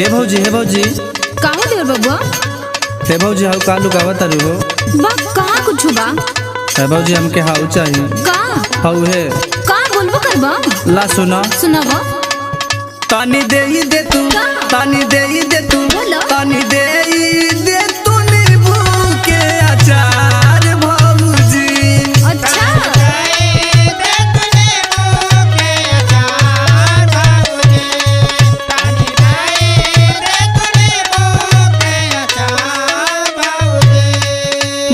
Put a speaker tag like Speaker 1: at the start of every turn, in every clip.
Speaker 1: हे भौजी
Speaker 2: काहो देवर बबुआ?
Speaker 1: हे भौजी हाउ का लुकावत तारू हो?
Speaker 2: बा कहाँ कुछ बा?
Speaker 1: हे भौजी हमके हाउ चाहिए।
Speaker 2: का?
Speaker 1: हाउ है।
Speaker 2: का बोलबो करबा?
Speaker 1: ला सुना।
Speaker 2: सुनावा।
Speaker 1: तानी देई दे तू, तानी देई दे तू,
Speaker 2: बोलो।
Speaker 1: तानी देई दे तू नींबू के अचार भौजी।
Speaker 2: अच्छा।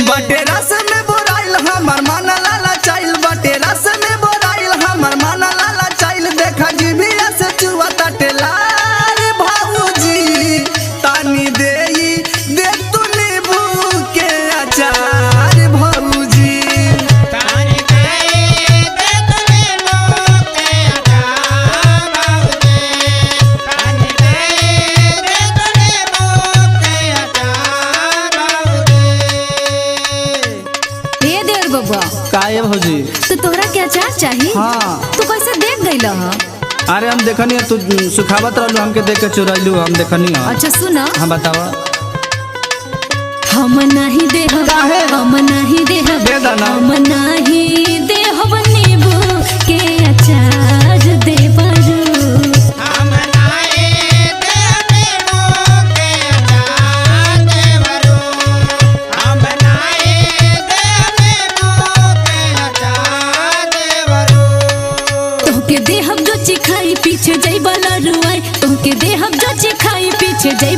Speaker 1: बाटे रस में बोराइल हमर मन लाला चाइल, बाटे रस में बोराइल हमर मन लाला चाइल, देखा जीभिया से चुआ तटेलार भौजी। तानी देई दे तू नींबू के अचार भौजी।
Speaker 2: हे देवर बबुआ,
Speaker 1: काहे भौजी?
Speaker 2: तो तोहरा क्या अचार चाहिए?
Speaker 1: हाँ।
Speaker 2: तू कैसे देख गइल ह?
Speaker 1: अरे हम देखनी तू सुखावत रहलू, हमके देख के चुराइलू, हम देखनी।
Speaker 2: अच्छा सुना।
Speaker 1: हाँ बतावा।
Speaker 2: हम नहीं देह,
Speaker 1: काहे?
Speaker 2: हम नहीं देह,
Speaker 1: दे देना।
Speaker 2: हम नहीं देह नींबू के अचार देवरू। तोहके देहब जो चिखाई पीछे जइबा लरुआई, तोहके देहब जो चिखाई पीछे जइबा